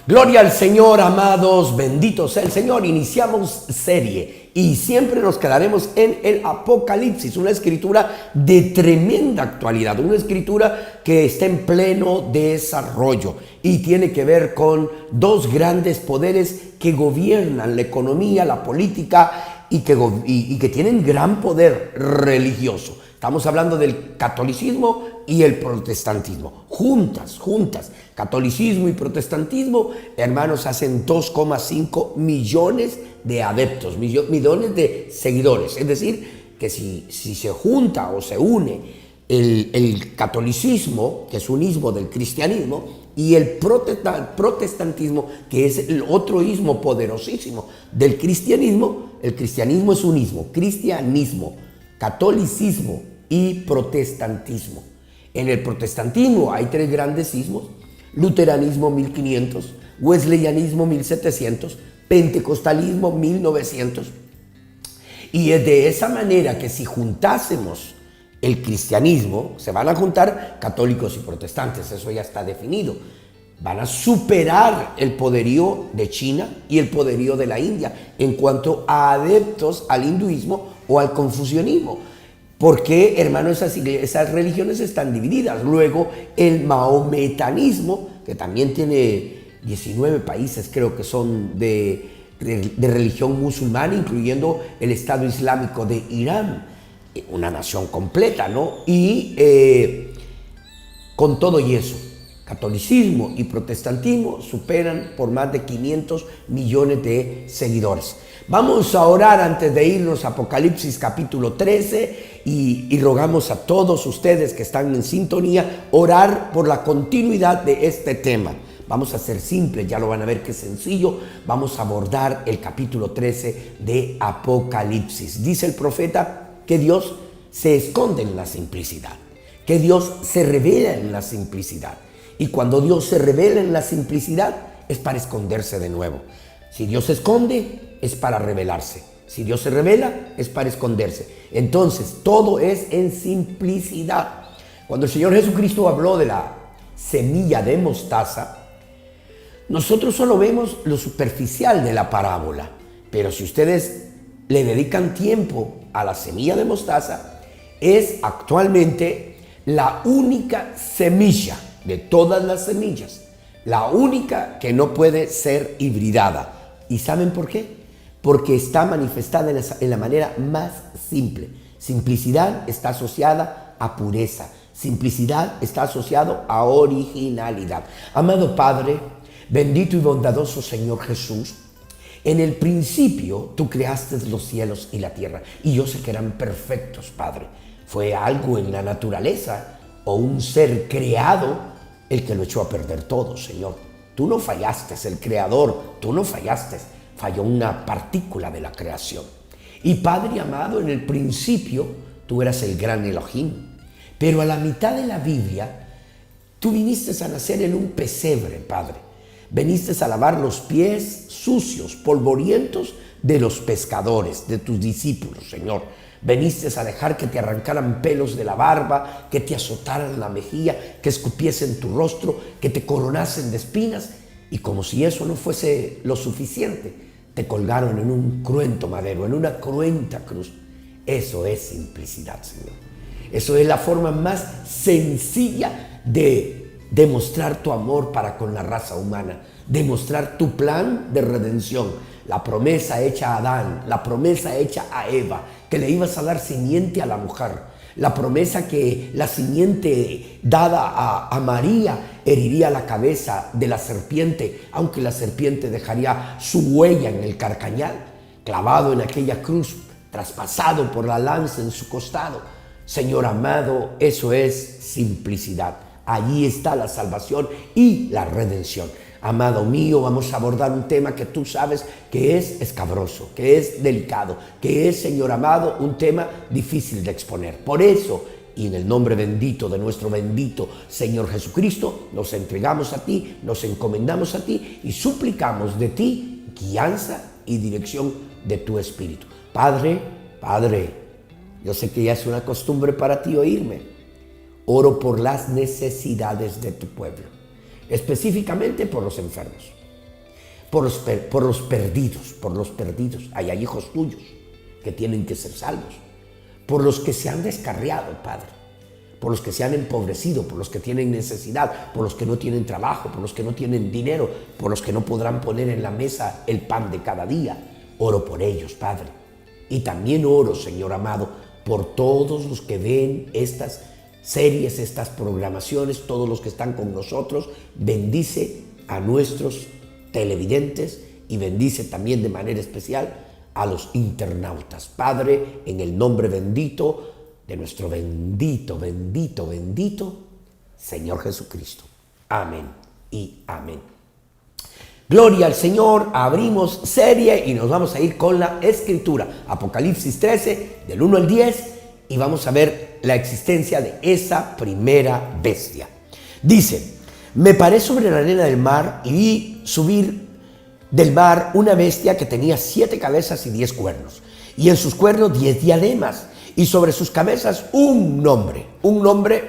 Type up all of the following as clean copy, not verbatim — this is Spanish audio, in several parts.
Gloria al Señor, amados, bendito sea el Señor. Iniciamos serie y siempre nos quedaremos en el Apocalipsis, una escritura de tremenda actualidad, una escritura que está en pleno desarrollo y tiene que ver con dos grandes poderes que gobiernan la economía, la política y que tienen gran poder religioso. Estamos hablando del catolicismo y el protestantismo. Juntas. Catolicismo y protestantismo, hermanos, hacen 2,5 millones de adeptos, millones de seguidores. Es decir, que si se junta o se une el catolicismo, que es un ismo del cristianismo, y el protestantismo, que es el otro ismo poderosísimo del cristianismo, el cristianismo es un ismo, cristianismo, catolicismo y protestantismo. En el protestantismo hay tres grandes ismos: luteranismo 1500, wesleyanismo 1700, pentecostalismo 1900. Y es de esa manera que si juntásemos el cristianismo, se van a juntar católicos y protestantes, eso ya está definido. Van a superar el poderío de China y el poderío de la India en cuanto a adeptos al hinduismo o al confucianismo. Porque, hermanos, esas religiones están divididas. Luego, el mahometanismo, que también tiene 19 países, creo que son de religión musulmana, incluyendo el Estado Islámico de Irán, una nación completa, ¿no? Y con todo y eso, catolicismo y protestantismo superan por más de 500 millones de seguidores. Vamos a orar antes de irnos a Apocalipsis capítulo 13 y rogamos a todos ustedes que están en sintonía orar por la continuidad de este tema. Vamos a ser simples, ya lo van a ver que sencillo. Vamos a abordar el capítulo 13 de Apocalipsis. Dice el profeta que Dios se esconde en la simplicidad, que Dios se revela en la simplicidad. Y cuando Dios se revela en la simplicidad es para esconderse de nuevo. Si Dios se esconde es para revelarse. Si Dios se revela es para esconderse. Entonces todo es en simplicidad. Cuando el Señor Jesucristo habló de la semilla de mostaza, nosotros solo vemos lo superficial de la parábola. Pero si ustedes le dedican tiempo a la semilla de mostaza, es actualmente la única semilla de todas las semillas, la única que no puede ser hibridada. ¿Y saben por qué? Porque está manifestada en la manera más simple. Simplicidad está asociada a pureza. Simplicidad está asociado a originalidad. Amado Padre, bendito y bondadoso Señor Jesús, en el principio tú creaste los cielos y la tierra, y yo sé que eran perfectos, Padre. Fue algo en la naturaleza o un ser creado el que lo echó a perder todo, Señor. Tú no fallaste, el creador, tú no fallaste, falló una partícula de la creación. Y Padre amado, en el principio tú eras el gran Elohim, pero a la mitad de la Biblia tú viniste a nacer en un pesebre, Padre. Veniste a lavar los pies sucios, polvorientos de los pescadores, de tus discípulos, Señor. Veniste a dejar que te arrancaran pelos de la barba, que te azotaran la mejilla, que escupiesen tu rostro, que te coronasen de espinas. Y como si eso no fuese lo suficiente, te colgaron en un cruento madero, en una cruenta cruz. Eso es simplicidad, Señor. Eso es la forma más sencilla de demostrar tu amor para con la raza humana, demostrar tu plan de redención, la promesa hecha a Adán, la promesa hecha a Eva, que le ibas a dar simiente a la mujer, la promesa que la simiente dada a María heriría la cabeza de la serpiente, aunque la serpiente dejaría su huella en el carcañal, clavado en aquella cruz, traspasado por la lanza en su costado. Señor amado, eso es simplicidad. Allí está la salvación y la redención. Amado mío, vamos a abordar un tema que tú sabes que es escabroso, que es delicado, que es, Señor amado, un tema difícil de exponer. Por eso, y en el nombre bendito de nuestro bendito Señor Jesucristo, nos entregamos a ti, nos encomendamos a ti y suplicamos de ti guianza y dirección de tu Espíritu. Padre, yo sé que ya es una costumbre para ti oírme. Oro por las necesidades de tu pueblo, específicamente por los enfermos. por los perdidos. Hay hijos tuyos que tienen que ser salvos. Por los que se han descarriado, Padre. Por los que se han empobrecido, por los que tienen necesidad, por los que no tienen trabajo, por los que no tienen dinero, por los que no podrán poner en la mesa el pan de cada día. Oro por ellos, Padre. Y también oro, Señor amado, por todos los que ven estas series, estas programaciones, todos los que están con nosotros. Bendice a nuestros televidentes y bendice también de manera especial a los internautas. Padre, en el nombre bendito de nuestro bendito Señor Jesucristo. Amén y amén. Gloria al Señor. Abrimos serie y nos vamos a ir con la Escritura. Apocalipsis 13, del 1 al 10, y vamos a ver la existencia de esa primera bestia. Dice: me paré sobre la arena del mar y vi subir del mar una bestia que tenía 7 cabezas y 10 cuernos, y en sus cuernos 10 diademas, y sobre sus cabezas un nombre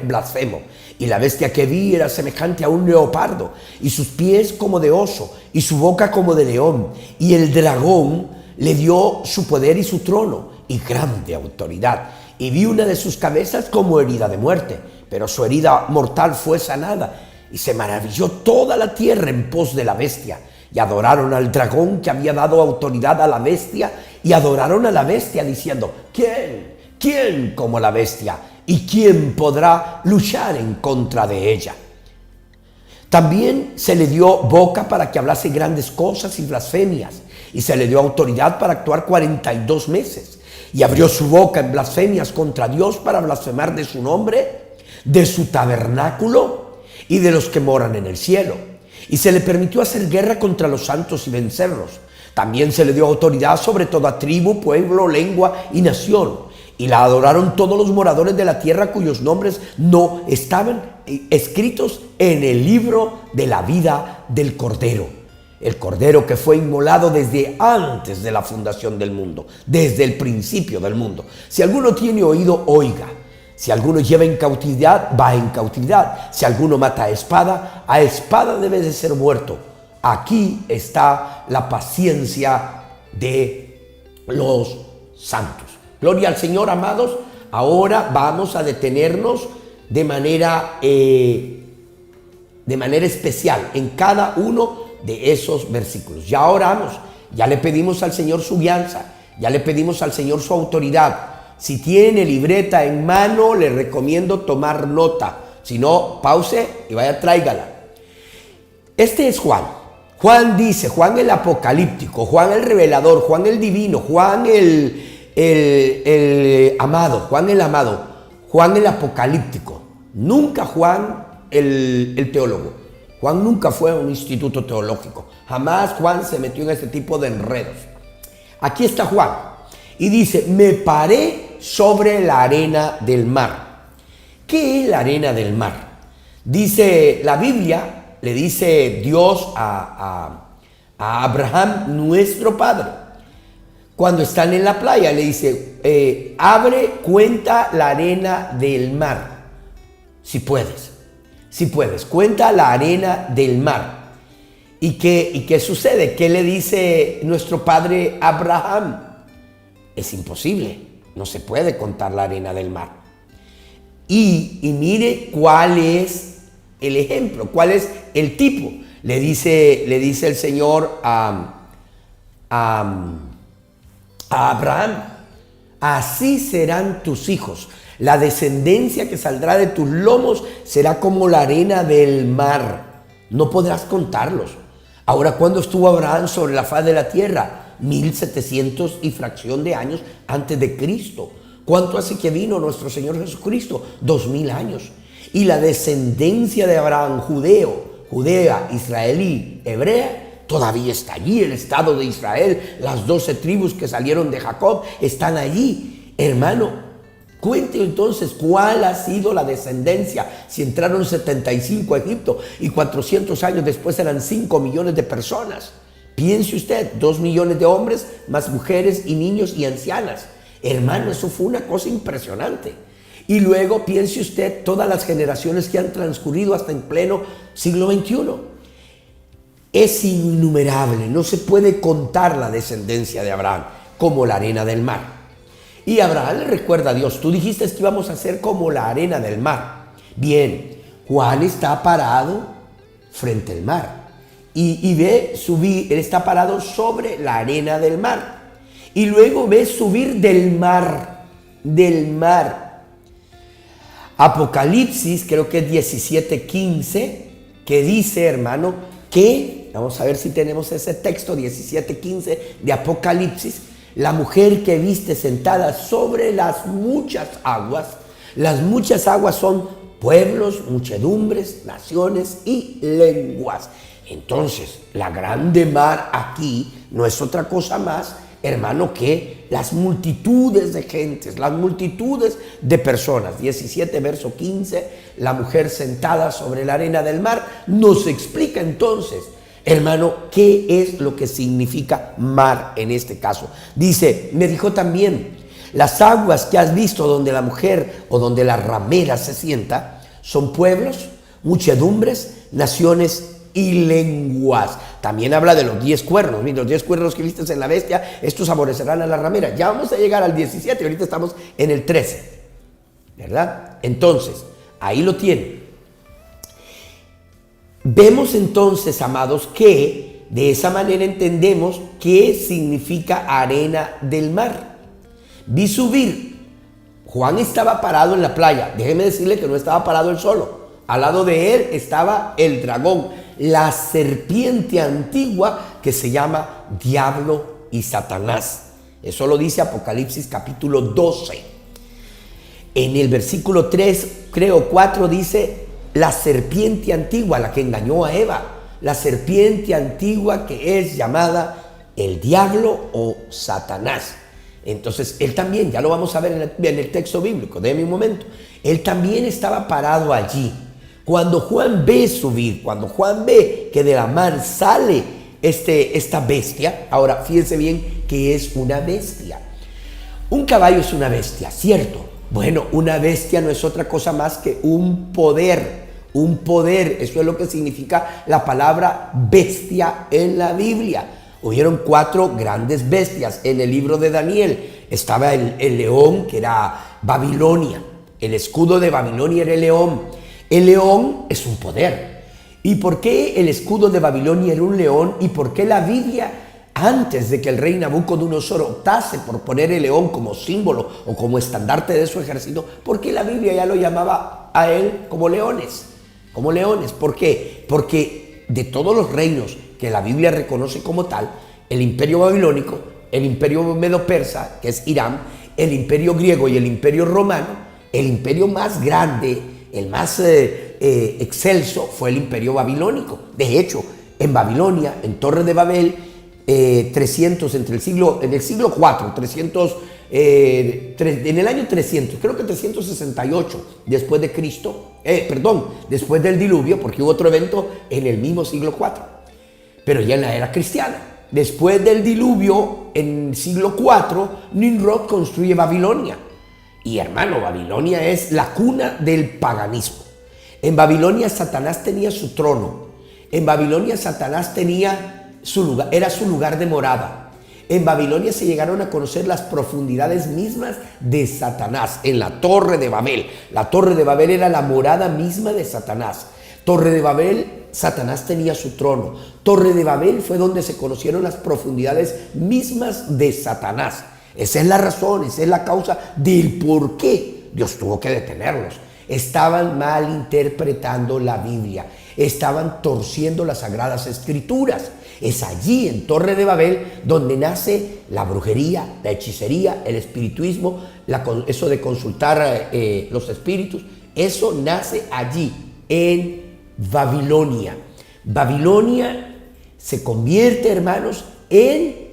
blasfemo. Y la bestia que vi era semejante a un leopardo, y sus pies como de oso, y su boca como de león. Y el dragón le dio su poder y su trono, y grande autoridad. Y vi una de sus cabezas como herida de muerte, pero su herida mortal fue sanada. Y se maravilló toda la tierra en pos de la bestia. Y adoraron al dragón que había dado autoridad a la bestia, y adoraron a la bestia diciendo: ¿Quién como la bestia? ¿Y quién podrá luchar en contra de ella? También se le dio boca para que hablase grandes cosas y blasfemias, y se le dio autoridad para actuar 42 meses. Y abrió su boca en blasfemias contra Dios para blasfemar de su nombre, de su tabernáculo y de los que moran en el cielo. Y se le permitió hacer guerra contra los santos y vencerlos. También se le dio autoridad sobre toda tribu, pueblo, lengua y nación. Y la adoraron todos los moradores de la tierra cuyos nombres no estaban escritos en el libro de la vida del Cordero. El Cordero que fue inmolado desde antes de la fundación del mundo, desde el principio del mundo. Si alguno tiene oído, oiga. Si alguno lleva en cautividad, va en cautividad. Si alguno mata a espada debe de ser muerto. Aquí está la paciencia de los santos. Gloria al Señor, amados. Ahora vamos a detenernos de manera especial en cada uno de esos versículos. Ya oramos, ya le pedimos al Señor su guianza, ya le pedimos al Señor su autoridad. Si tiene libreta en mano, le recomiendo tomar nota. Si no, pause y vaya, tráigala. Este es Juan. Juan dice, Juan el apocalíptico, Juan el revelador, Juan el divino, Juan el amado, Juan el apocalíptico. Nunca Juan el teólogo. Juan nunca fue a un instituto teológico. Jamás Juan se metió en este tipo de enredos. Aquí está Juan y dice: me paré sobre la arena del mar. ¿Qué es la arena del mar? Dice la Biblia, le dice Dios a Abraham, nuestro padre, cuando están en la playa, le dice: abre, cuenta la arena del mar. Si puedes, cuenta la arena del mar. ¿Y qué sucede? ¿Qué le dice nuestro padre Abraham? Es imposible, no se puede contar la arena del mar. Y mire cuál es el ejemplo, cuál es el tipo. Le dice el Señor a Abraham: así serán tus hijos, la descendencia que saldrá de tus lomos será como la arena del mar, no podrás contarlos. Ahora, ¿cuándo estuvo Abraham sobre la faz de la tierra? 1700 y fracción de años antes de Cristo. ¿Cuánto hace que vino nuestro Señor Jesucristo? 2000 años. Y la descendencia de Abraham, judea, israelí, hebrea, todavía está allí. El estado de Israel, las 12 tribus que salieron de Jacob están allí. Hermano, cuente entonces cuál ha sido la descendencia. Si entraron 75 a Egipto y 400 años después eran 5 millones de personas. Piense usted, 2 millones de hombres, más mujeres y niños y ancianas. Hermano, eso fue una cosa impresionante. Y luego piense usted todas las generaciones que han transcurrido hasta en pleno siglo XXI. es innumerable, no se puede contar la descendencia de Abraham como la arena del mar. Y Abraham le recuerda a Dios, tú dijiste que íbamos a ser como la arena del mar. Bien, Juan está parado frente al mar y ve subir, él está parado sobre la arena del mar. Y luego ve subir del mar. Apocalipsis, creo que es 17:15, que dice, hermano, que, vamos a ver si tenemos ese texto, 17:15 de Apocalipsis, la mujer que viste sentada sobre las muchas aguas son pueblos, muchedumbres, naciones y lenguas. Entonces, la grande mar aquí no es otra cosa más, hermano, que las multitudes de gentes, las multitudes de personas. 17, verso 15, la mujer sentada sobre la arena del mar nos explica entonces, hermano, qué es lo que significa mar en este caso. Dice, me dijo también, las aguas que has visto donde la mujer o donde la ramera se sienta son pueblos, muchedumbres, naciones y lenguas. También habla de los 10 cuernos. Mira, los 10 cuernos que viste en la bestia, estos aborrecerán a la ramera. Ya vamos a llegar al 17, ahorita estamos en el 13, ¿verdad? Entonces, ahí lo tienen. Vemos entonces, amados, que de esa manera entendemos qué significa arena del mar. Vi subir. Juan estaba parado en la playa. Déjeme decirle que no estaba parado él solo. Al lado de él estaba el dragón, la serpiente antigua que se llama Diablo y Satanás. Eso lo dice Apocalipsis capítulo 12. En el versículo 3, creo 4, dice la serpiente antigua, la que engañó a Eva. La serpiente antigua que es llamada el diablo o Satanás. Entonces, él también, ya lo vamos a ver en el texto bíblico, déjeme un momento. Él también estaba parado allí. Cuando Juan ve subir, cuando Juan ve que de la mar sale esta bestia, ahora fíjense bien que es una bestia. Un caballo es una bestia, ¿cierto? Bueno, una bestia no es otra cosa más que un poder, eso es lo que significa la palabra bestia en la Biblia. Hubieron 4 grandes bestias en el libro de Daniel. Estaba el león, que era Babilonia, el escudo de Babilonia era el león. El león es un poder. ¿Y por qué el escudo de Babilonia era un león? ¿Y por qué la Biblia, antes de que el rey Nabucodonosor optase por poner el león como símbolo o como estandarte de su ejército, por qué la Biblia ya lo llamaba a él como leones? Como leones. ¿Por qué? Porque de todos los reinos que la Biblia reconoce como tal, el imperio babilónico, el imperio medo-persa, que es Irán, el imperio griego y el imperio romano, el imperio más grande, el más excelso fue el imperio babilónico. De hecho, en Babilonia, en Torre de Babel, en el siglo IV, en el año 300, creo que 368 después de Cristo, después del diluvio, porque hubo otro evento en el mismo siglo IV, pero ya en la era cristiana. Después del diluvio, en el siglo IV, Nimrod construye Babilonia. Y hermano, Babilonia es la cuna del paganismo. En Babilonia Satanás tenía su trono. En Babilonia Satanás tenía su lugar, era su lugar de morada. En Babilonia se llegaron a conocer las profundidades mismas de Satanás en la Torre de Babel. La Torre de Babel era la morada misma de Satanás. Torre de Babel, Satanás tenía su trono. Torre de Babel fue donde se conocieron las profundidades mismas de Satanás. Esa es la razón, esa es la causa del por qué Dios tuvo que detenerlos. Estaban malinterpretando la Biblia, estaban torciendo las Sagradas Escrituras. Es allí, en Torre de Babel, donde nace la brujería, la hechicería, el espirituismo, eso de consultar los espíritus. Eso nace allí, en Babilonia. Babilonia se convierte, hermanos, en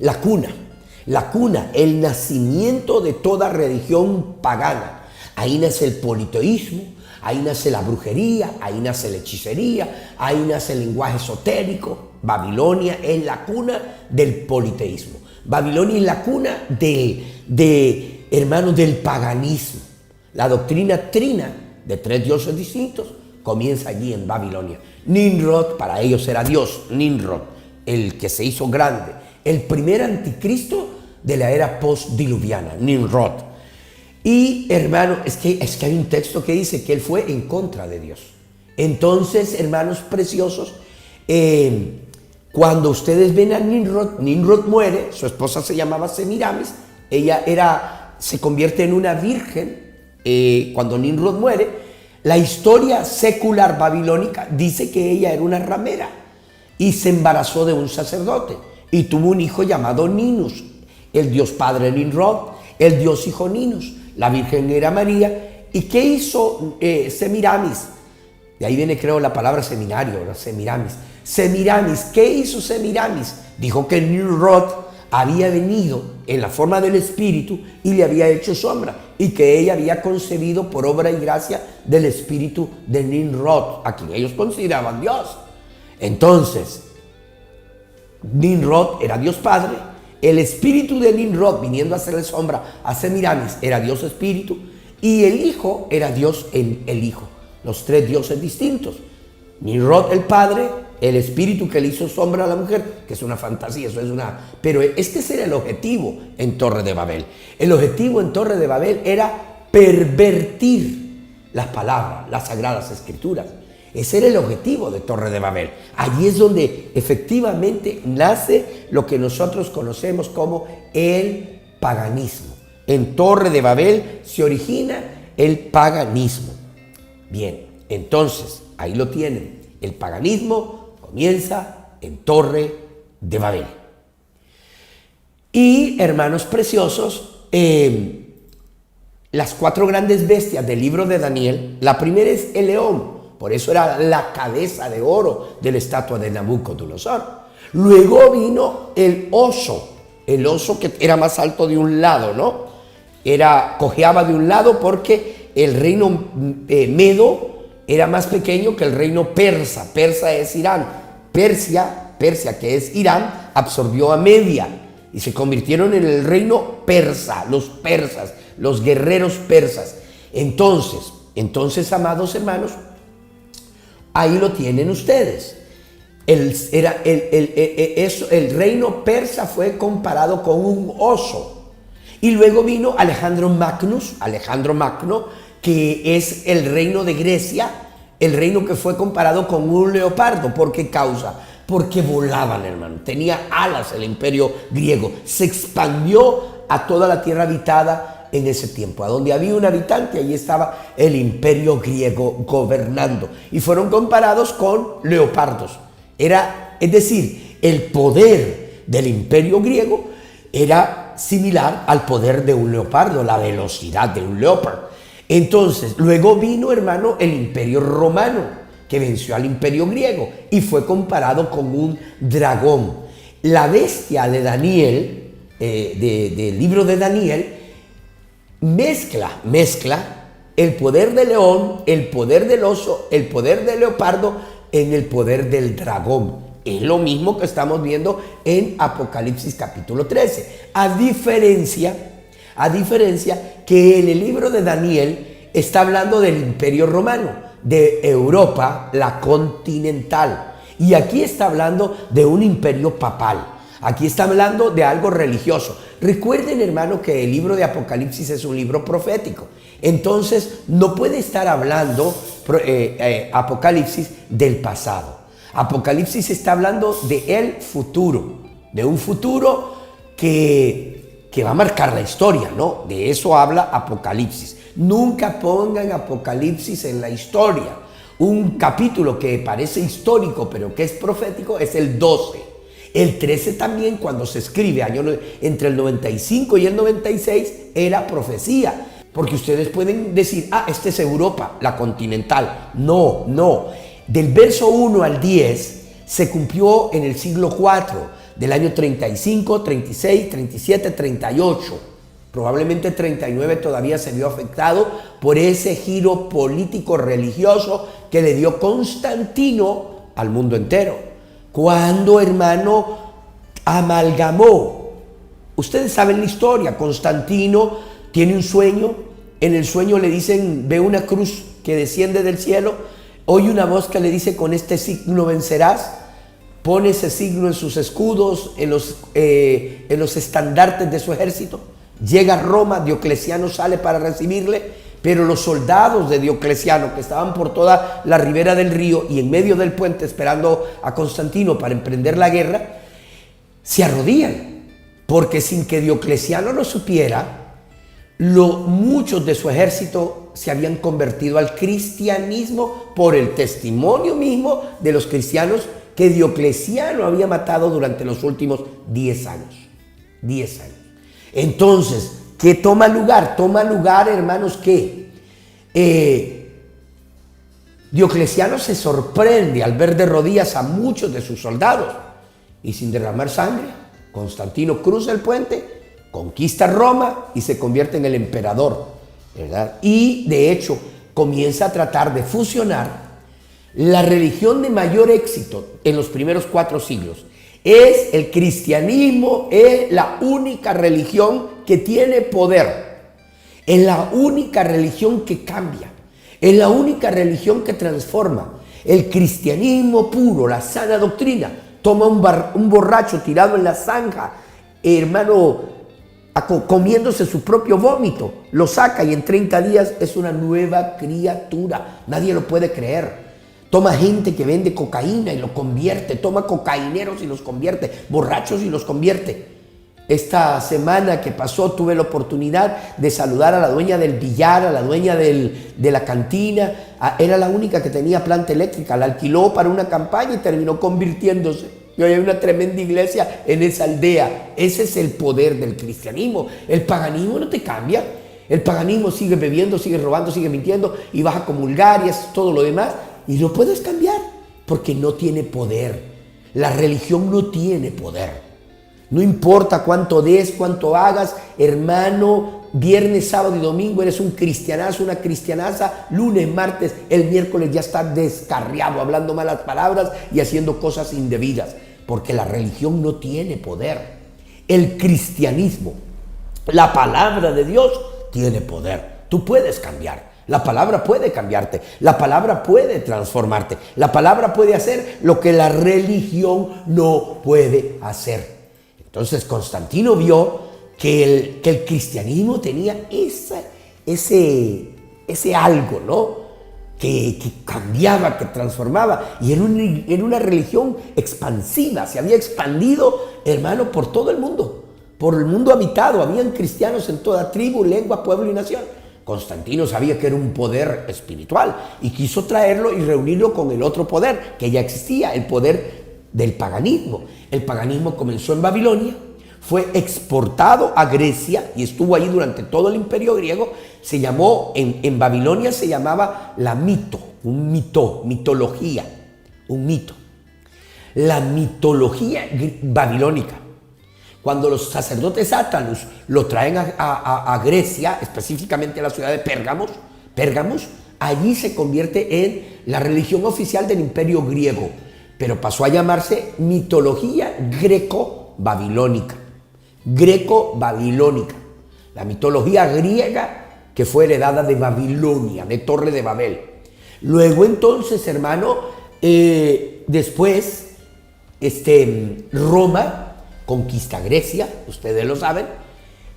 la cuna, el nacimiento de toda religión pagana. Ahí nace el politeísmo, ahí nace la brujería, ahí nace la hechicería, ahí nace el lenguaje esotérico. Babilonia es la cuna del politeísmo. Babilonia es la cuna hermanos, del paganismo. La doctrina trina de 3 dioses distintos, comienza allí en Babilonia. Nimrod para ellos era Dios, Nimrod, el que se hizo grande, el primer anticristo de la era postdiluviana, Nimrod. Y hermano, es que hay un texto que dice que él fue en contra de Dios. Entonces, hermanos preciosos, cuando ustedes ven a Nimrod, Nimrod muere, su esposa se llamaba Semiramis, ella se convierte en una virgen cuando Nimrod muere. La historia secular babilónica dice que ella era una ramera y se embarazó de un sacerdote y tuvo un hijo llamado Ninus, el dios padre Nimrod, el dios hijo Ninus, la virgen era María. ¿Y qué hizo Semiramis? De ahí viene, creo, la palabra seminario, ¿no? Semiramis. Semiramis, ¿qué hizo Semiramis? Dijo que Nimrod había venido en la forma del espíritu y le había hecho sombra, y que ella había concebido por obra y gracia del espíritu de Nimrod, a quien ellos consideraban Dios. Entonces, Nimrod era Dios Padre, el espíritu de Nimrod viniendo a hacerle sombra a Semiramis era Dios Espíritu, y el Hijo era Dios el Hijo, los tres dioses distintos. Nimrod el Padre, el espíritu que le hizo sombra a la mujer, que es una fantasía, pero este era el objetivo en Torre de Babel. El objetivo en Torre de Babel era pervertir las palabras, las sagradas escrituras. Ese era el objetivo de Torre de Babel. Allí es donde efectivamente nace lo que nosotros conocemos como el paganismo. En Torre de Babel se origina el paganismo. Bien, entonces, ahí lo tienen. El paganismo comienza en Torre de Babel. Y, hermanos preciosos, las cuatro grandes bestias del libro de Daniel, la primera es el león, por eso era la cabeza de oro de la estatua de Nabucodonosor. Luego vino el oso que era más alto de un lado, ¿no? Cojeaba de un lado porque el reino medo era más pequeño que el reino persa. Persa es Irán. Persia, que es Irán, absorbió a Media y se convirtieron en el reino persa, los persas, los guerreros persas. Entonces, amados hermanos, ahí lo tienen ustedes. El reino persa fue comparado con un oso. Y luego vino Alejandro Magno, que es el reino de Grecia, el reino que fue comparado con un leopardo. ¿Por qué causa? Porque volaban, hermano. Tenía alas el imperio griego. Se expandió a toda la tierra habitada en ese tiempo. A donde había un habitante, allí estaba el imperio griego gobernando. Y fueron comparados con leopardos. Es decir, el poder del imperio griego era similar al poder de un leopardo, la velocidad de un leopardo. Entonces, luego vino, hermano, el imperio romano, que venció al imperio griego y fue comparado con un dragón. La bestia de Daniel, del libro de Daniel, mezcla el poder del león, el poder del oso, el poder del leopardo en el poder del dragón. Es lo mismo que estamos viendo en Apocalipsis capítulo 13. A diferencia que en el libro de Daniel está hablando del imperio romano, de Europa, la continental. Y aquí está hablando de un imperio papal. Aquí está hablando de algo religioso. Recuerden, hermano, que el libro de Apocalipsis es un libro profético. Entonces, no puede estar hablando Apocalipsis del pasado. Apocalipsis está hablando del futuro, de un futuro que va a marcar la historia, ¿no? De eso habla Apocalipsis. Nunca pongan Apocalipsis en la historia. Un capítulo que parece histórico, pero que es profético, es el 12. El 13 también, cuando se escribe, entre el 95 y el 96, era profecía. Porque ustedes pueden decir, esta es Europa, la continental. No. Del verso 1 al 10 se cumplió en el siglo IV, del año 35, 36, 37, 38. Probablemente 39 todavía se vio afectado por ese giro político religioso que le dio Constantino al mundo entero. Cuando, hermano, amalgamó. Ustedes saben la historia. Constantino tiene un sueño. En el sueño le dicen, ve una cruz que desciende del cielo. oye una voz que le dice: con este signo vencerás. Pone ese signo en sus escudos, en los estandartes de su ejército. Llega a Roma, Diocleciano sale para recibirle, pero los soldados de Diocleciano, que estaban por toda la ribera del río y en medio del puente esperando a Constantino para emprender la guerra, se arrodillan, porque sin que Diocleciano lo supiera, muchos de su ejército se habían convertido al cristianismo por el testimonio mismo de los cristianos que Diocleciano había matado durante los últimos 10 años. 10 años. Entonces, ¿qué toma lugar? Toma lugar, hermanos, que Diocleciano se sorprende al ver de rodillas a muchos de sus soldados y sin derramar sangre, Constantino cruza el puente, conquista Roma y se convierte en el emperador, ¿verdad? Y de hecho comienza a tratar de fusionar la religión de mayor éxito en los primeros 4 siglos. Es el cristianismo, es la única religión que tiene poder, es la única religión que cambia, es la única religión que transforma. El cristianismo puro, la sana doctrina, toma un borracho tirado en la zanja, hermano, comiéndose su propio vómito, lo saca y en 30 días es una nueva criatura. Nadie lo puede creer. Toma gente que vende cocaína y lo convierte, toma cocaíneros y los convierte, borrachos y los convierte. Esta semana que pasó tuve la oportunidad de saludar a la dueña del billar, a la dueña de la cantina. Era la única que tenía planta eléctrica, la alquiló para una campaña y terminó convirtiéndose. Y hoy hay una tremenda iglesia en esa aldea. Ese es el poder del cristianismo. El paganismo no te cambia. El paganismo sigue bebiendo, sigue robando, sigue mintiendo y vas a comulgar y haces todo lo demás. Y no puedes cambiar porque no tiene poder. La religión no tiene poder. No importa cuánto des, cuánto hagas, hermano, viernes, sábado y domingo eres un cristianazo, una cristianaza, lunes, martes, el miércoles ya estás descarriado, hablando malas palabras y haciendo cosas indebidas, porque la religión no tiene poder. El cristianismo, la palabra de Dios, tiene poder. Tú puedes cambiar. La palabra puede cambiarte, la palabra puede transformarte, la palabra puede hacer lo que la religión no puede hacer. Entonces Constantino vio que el cristianismo tenía ese algo, ¿no? Que cambiaba, que transformaba, y era una religión expansiva, se había expandido, hermano, por todo el mundo habitado, habían cristianos en toda tribu, lengua, pueblo y nación. Constantino sabía que era un poder espiritual y quiso traerlo y reunirlo con el otro poder que ya existía, el poder del paganismo. El paganismo comenzó en Babilonia, fue exportado a Grecia y estuvo ahí durante todo el imperio griego. Se llamó, en Babilonia se llamaba la mitología, un mito. La mitología babilónica. Cuando los sacerdotes átalos lo traen a Grecia, específicamente a la ciudad de Pérgamos, allí se convierte en la religión oficial del imperio griego, pero pasó a llamarse mitología greco-babilónica. La mitología griega que fue heredada de Babilonia, de Torre de Babel. Luego entonces, hermano, después, Roma conquista Grecia, ustedes lo saben,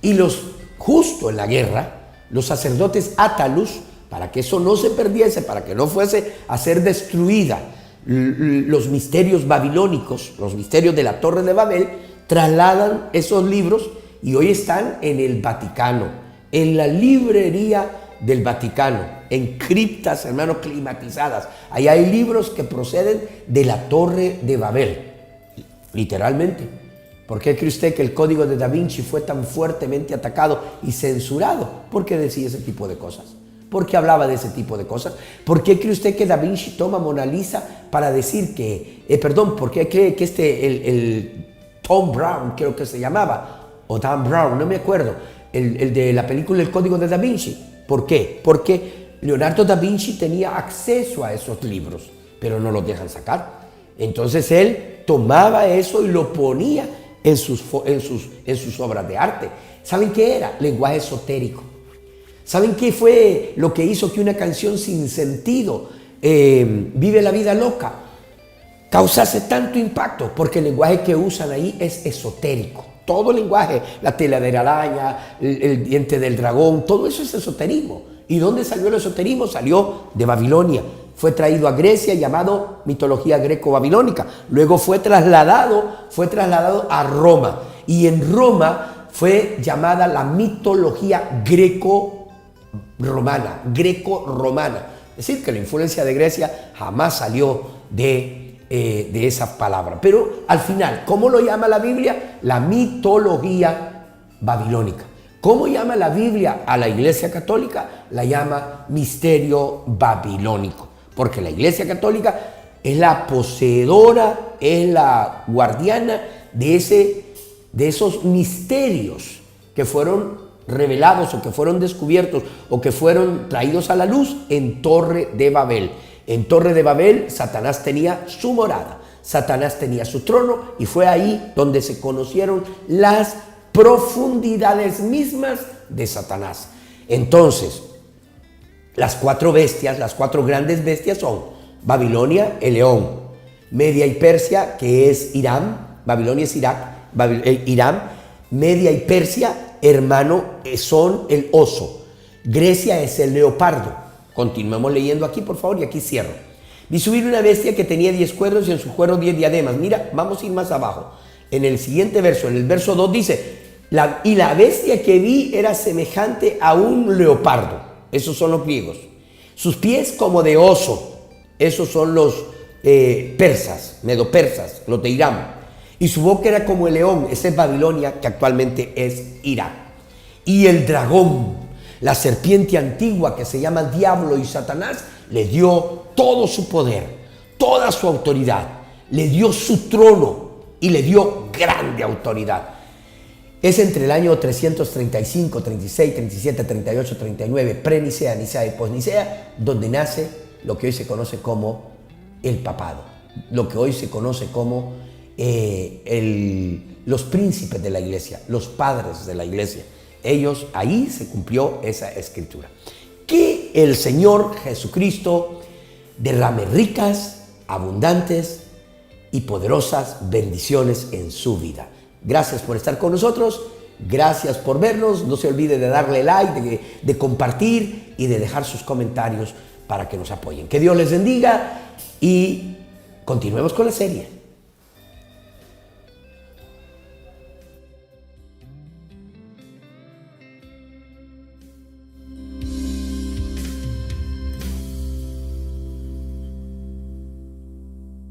y justo en la guerra, los sacerdotes átalos, para que eso no se perdiese, para que no fuese a ser destruida los misterios babilónicos, los misterios de la Torre de Babel, trasladan esos libros y hoy están en el Vaticano, en la librería del Vaticano, en criptas, hermanos, climatizadas. Ahí hay libros que proceden de la Torre de Babel, literalmente. ¿Por qué cree usted que el Código de Da Vinci fue tan fuertemente atacado y censurado? ¿Por qué decía ese tipo de cosas? ¿Por qué hablaba de ese tipo de cosas? ¿Por qué cree usted que Da Vinci toma Mona Lisa para decir ¿por qué cree que el Tom Brown, creo que se llamaba, o Dan Brown, no me acuerdo, el de la película El Código de Da Vinci? ¿Por qué? Porque Leonardo da Vinci tenía acceso a esos libros, pero no los dejan sacar. Entonces él tomaba eso y lo ponía en sus obras de arte. ¿Saben qué era? Lenguaje esotérico. ¿Saben qué fue lo que hizo que una canción sin sentido vive la vida loca, causase tanto impacto? Porque el lenguaje que usan ahí es esotérico. Todo el lenguaje, la tela de la araña, el diente del dragón, todo eso es esoterismo. ¿Y dónde salió el esoterismo? Salió de Babilonia. Fue traído a Grecia, llamado mitología greco-babilónica. Luego fue trasladado a Roma. Y en Roma fue llamada la mitología greco-romana. Es decir, que la influencia de Grecia jamás salió de esa palabra. Pero al final, ¿cómo lo llama la Biblia? La mitología babilónica. ¿Cómo llama la Biblia a la Iglesia Católica? La llama misterio babilónico. Porque la Iglesia Católica es la poseedora, es la guardiana de esos misterios que fueron revelados o que fueron descubiertos o que fueron traídos a la luz en Torre de Babel. En Torre de Babel, Satanás tenía su morada, Satanás tenía su trono, y fue ahí donde se conocieron las profundidades mismas de Satanás. Entonces, las cuatro grandes bestias son Babilonia, el león; Media y Persia, que es Irán; Babilonia es Irán; Media y Persia, hermano, son el oso; Grecia es el leopardo. Continuemos leyendo aquí, por favor, y aquí cierro. Vi subir una bestia que tenía 10 cuernos y en sus cuernos 10 diademas. Mira, vamos a ir más abajo. En el siguiente verso, en el verso 2 dice: y la bestia que vi era semejante a un leopardo. Esos son los griegos. Sus pies como de oso. Esos son los persas, medopersas, los de Irán. Y su boca era como el león. Esa es Babilonia, que actualmente es Irán. Y el dragón, la serpiente antigua, que se llama Diablo y Satanás, le dio todo su poder, toda su autoridad, le dio su trono y le dio grande autoridad. Es entre el año 335, 36, 37, 38, 39, pre-Nicea, Nicea y post-Nicea, donde nace lo que hoy se conoce como el papado, lo que hoy se conoce como los príncipes de la iglesia, los padres de la iglesia. Ellos, ahí se cumplió esa escritura. Que el Señor Jesucristo derrame ricas, abundantes y poderosas bendiciones en su vida. Gracias por estar con nosotros, gracias por vernos. No se olvide de darle like, de compartir y de dejar sus comentarios para que nos apoyen. Que Dios les bendiga y continuemos con la serie.